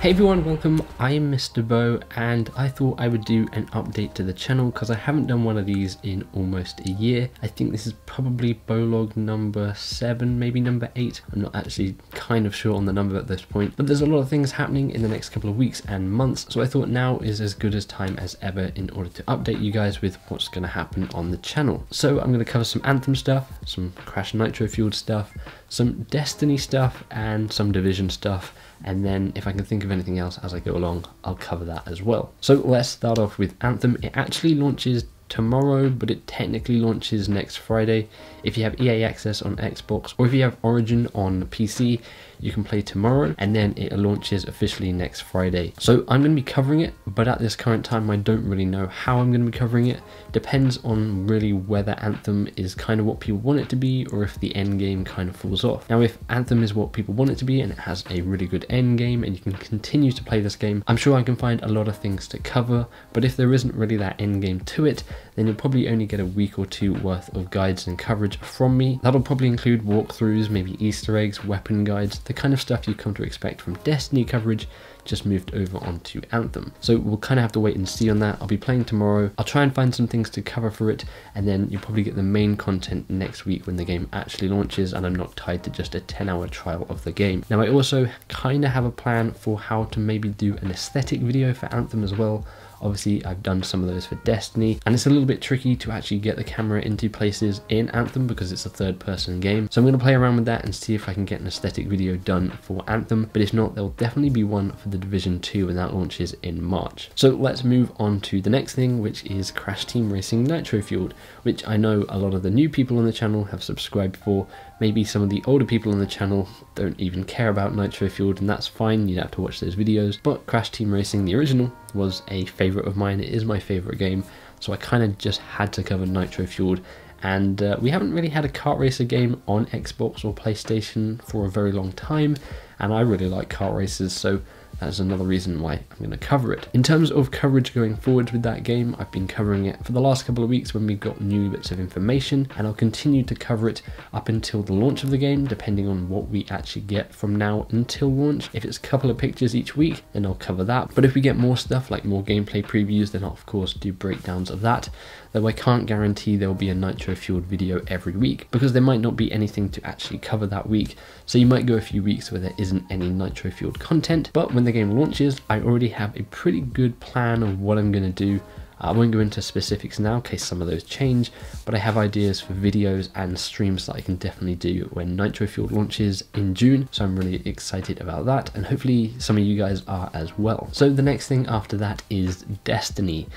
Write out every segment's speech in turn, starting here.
Hey everyone, welcome. I'm MisterBo and I thought I would do an update to the channel because I haven't done one of these in almost a year. I think this is probably Bolog number 7, maybe number 8. I'm not actually kind of sure on the number at this point, but there's a lot of things happening in the next couple of weeks and months, so I thought now is as good as time as ever in order to update you guys with what's going to happen on the channel. So I'm going to cover some Anthem stuff, some Crash Nitro Fueled stuff, some Destiny stuff and some Division stuff, and then if I can think of anything else as I go along, I'll cover that as well. So let's start off with Anthem. It actually launches tomorrow, but it technically launches next Friday. If you have EA access on Xbox or if you have Origin on PC, you can play tomorrow, and then it launches officially next Friday. So I'm going to be covering it, but at this current time I don't really know how I'm going to be covering it. Depends on really whether Anthem is kind of what people want it to be or if the end game kind of falls off. Now if Anthem is what people want it to be and it has a really good end game and you can continue to play this game, I'm sure I can find a lot of things to cover, but if there isn't really that end game to it, then you'll probably only get a week or two worth of guides and coverage from me. That'll probably include walkthroughs, maybe Easter eggs, weapon guides, the kind of stuff you come to expect from Destiny coverage, just moved over onto Anthem. So we'll kind of have to wait and see on that. I'll be playing tomorrow. I'll try and find some things to cover for it, and then you'll probably get the main content next week when the game actually launches and I'm not tied to just a 10-hour trial of the game. Now I also kind of have a plan for how to maybe do an aesthetic video for Anthem as well. Obviously I've done some of those for Destiny, and it's a little bit tricky to actually get the camera into places in Anthem because it's a third-person game. So I'm going to play around with that and see if I can get an aesthetic video done for Anthem, but if not, there'll definitely be one for the Division 2 when that launches in March. So let's move on to the next thing, which is Crash Team Racing Nitro Fueled, which I know a lot of the new people on the channel have subscribed for. Maybe some of the older people on the channel don't even care about Nitro Fueled, and that's fine, you'd have to watch those videos. But Crash Team Racing, the original, was a favourite of mine. It is my favourite game, so I kind of just had to cover Nitro Fueled. And we haven't really had a kart racer game on Xbox or PlayStation for a very long time, and I really like kart racers, so that's another reason why I'm going to cover it. In terms of coverage going forward with that game, I've been covering it for the last couple of weeks when we got new bits of information, and I'll continue to cover it up until the launch of the game, depending on what we actually get from now until launch. If it's a couple of pictures each week, then I'll cover that. But if we get more stuff, like more gameplay previews, then I'll of course do breakdowns of that. Though I can't guarantee there will be a Nitro Fueled video every week, because there might not be anything to actually cover that week. So you might go a few weeks where there isn't any Nitro Fueled content, but when the game launches, I already have a pretty good plan of what I'm going to do. I won't go into specifics now in case some of those change, but I have ideas for videos and streams that I can definitely do when Nitro Fueled launches in June, so I'm really excited about that, and hopefully some of you guys are as well. So the next thing after that is Destiny.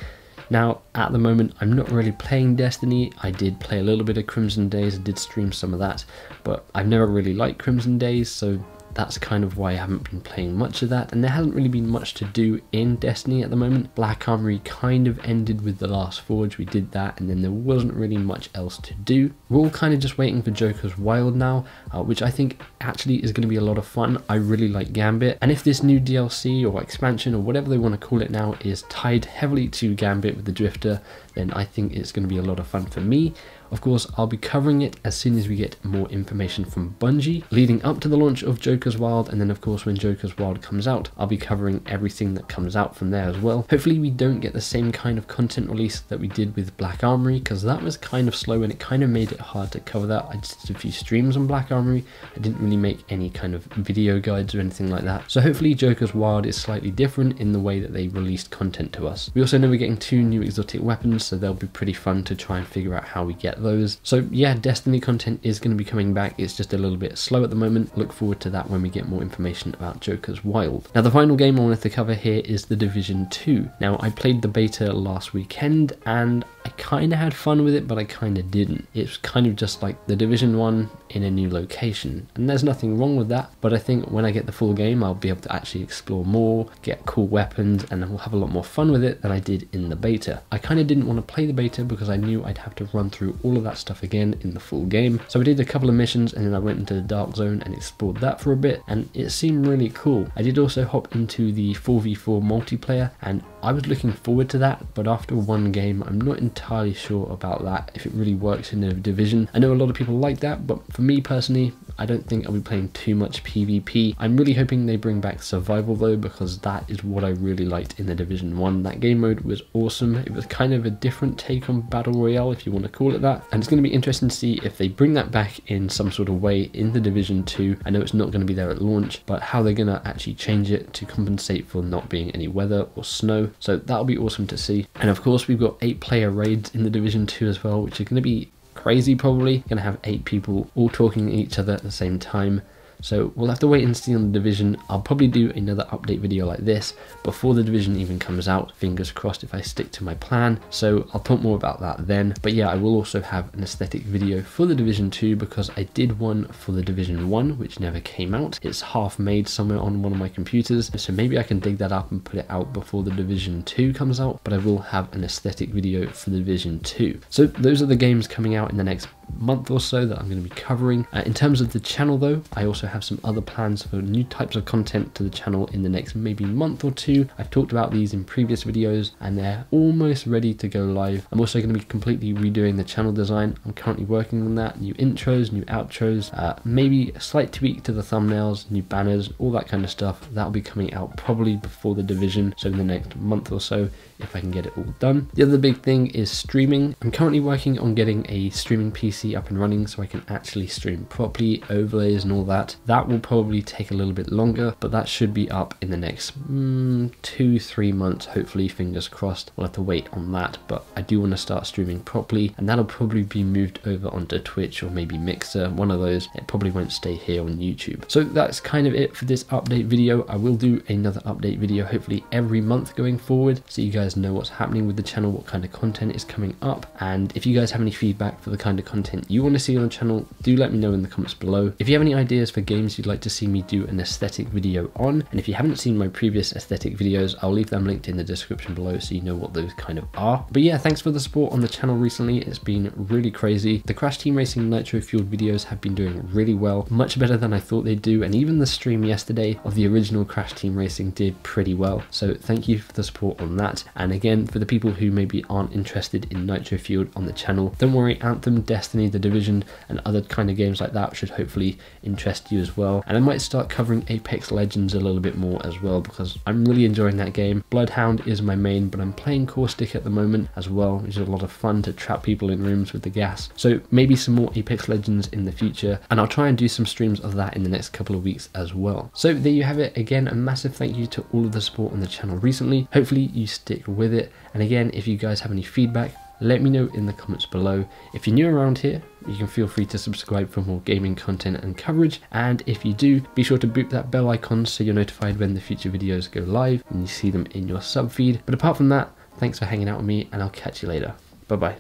Now, at the moment, I'm not really playing Destiny. I did play a little bit of Crimson Days, I did stream some of that, but I've never really liked Crimson Days, so that's kind of why I haven't been playing much of that, and there hasn't really been much to do in Destiny at the moment. Black Armory kind of ended with the Last Forge, we did that, and then there wasn't really much else to do. We're all kind of just waiting for Joker's Wild now, which I think actually is going to be a lot of fun. I really like Gambit, and if this new DLC or expansion or whatever they want to call it now is tied heavily to Gambit with the Drifter, then I think it's going to be a lot of fun for me. Of course, I'll be covering it as soon as we get more information from Bungie, leading up to the launch of Joker's Wild, and then of course when Joker's Wild comes out, I'll be covering everything that comes out from there as well. Hopefully we don't get the same kind of content release that we did with Black Armory, because that was kind of slow and it kind of made it hard to cover that. I just did a few streams on Black Armory, I didn't really make any kind of video guides or anything like that. So hopefully Joker's Wild is slightly different in the way that they released content to us. We also know we're getting 2 new exotic weapons, so they'll be pretty fun to try and figure out how we get those. So yeah, Destiny content is going to be coming back. It's just a little bit slow at the moment. Look forward to that when we get more information about Joker's Wild. Now the final game I wanted to cover here is the Division 2. Now I played the beta last weekend and I kind of had fun with it, but I kind of didn't. It's kind of just like the Division 1 in a new location, and there's nothing wrong with that, but I think when I get the full game I'll be able to actually explore more, get cool weapons, and I'll have a lot more fun with it than I did in the beta. I kind of didn't want to play the beta because I knew I'd have to run through all of that stuff again in the full game, so I did a couple of missions and then I went into the Dark Zone and explored that for a bit, and it seemed really cool. I did also hop into the 4v4 multiplayer, and I was looking forward to that, but after one game I'm not entirely sure about that, if it really works in a division. I know a lot of people like that, but for me personally, I don't think I'll be playing too much PvP. I'm really hoping they bring back survival though, because that is what I really liked in the Division 1. That game mode was awesome. It was kind of a different take on Battle Royale, if you want to call it that, and it's going to be interesting to see if they bring that back in some sort of way in the Division 2. I know it's not going to be there at launch, but how they're going to actually change it to compensate for not being any weather or snow, so that'll be awesome to see. And of course we've got 8-player raids in the Division 2 as well, which are going to be crazy. Probably going to have 8 people all talking to each other at the same time. So we'll have to wait and see on the Division. I'll probably do another update video like this before the Division even comes out, fingers crossed if I stick to my plan. So I'll talk more about that then. But yeah, I will also have an aesthetic video for the Division 2 because I did one for the Division 1 which never came out. It's half made somewhere on one of my computers, so maybe I can dig that up and put it out before the Division 2 comes out, but I will have an aesthetic video for the Division 2. So those are the games coming out in the next month or so that I'm going to be covering. In terms of the channel though, I also have some other plans for new types of content to the channel in the next maybe month or two. I've talked about these in previous videos and they're almost ready to go live. I'm also going to be completely redoing the channel design. I'm currently working on that. New intros, new outros, maybe a slight tweak to the thumbnails, new banners, all that kind of stuff. That'll be coming out probably before the Division, so in the next month or so, if I can get it all done. The other big thing is streaming. I'm currently working on getting a streaming PC up and running so I can actually stream properly, overlays and all that. That will probably take a little bit longer, but that should be up in the next 2-3 months, hopefully, fingers crossed. We'll have to wait on that, but I do want to start streaming properly, and that'll probably be moved over onto Twitch or maybe Mixer, one of those. It probably won't stay here on YouTube. So that's kind of it for this update video. I will do another update video hopefully every month going forward, so you guys know what's happening with the channel, what kind of content is coming up. And if you guys have any feedback for the kind of content you want to see on the channel, do let me know in the comments below. If you have any ideas for games you'd like to see me do an aesthetic video on, and if you haven't seen my previous aesthetic videos, I'll leave them linked in the description below so you know what those kind of are. But yeah, thanks for the support on the channel recently. It's been really crazy. The Crash Team Racing Nitro Fueled videos have been doing really well, much better than I thought they'd do, and even the stream yesterday of the original Crash Team Racing did pretty well. So thank you for the support on that. And again, for the people who maybe aren't interested in Nitro Fueled on the channel, don't worry, Anthem, Destiny, The Division and other kind of games like that should hopefully interest you as well. And I might start covering Apex Legends a little bit more as well because I'm really enjoying that game. Bloodhound is my main, but I'm playing Caustic at the moment as well, which is a lot of fun to trap people in rooms with the gas. So maybe some more Apex Legends in the future, and I'll try and do some streams of that in the next couple of weeks as well. So there you have it. Again, a massive thank you to all of the support on the channel recently. Hopefully you stick with it. And again, if you guys have any feedback, let me know in the comments below. If you're new around here, you can feel free to subscribe for more gaming content and coverage, and if you do, be sure to boop that bell icon so you're notified when the future videos go live and you see them in your sub feed. But apart from that, thanks for hanging out with me, and I'll catch you later. Bye bye.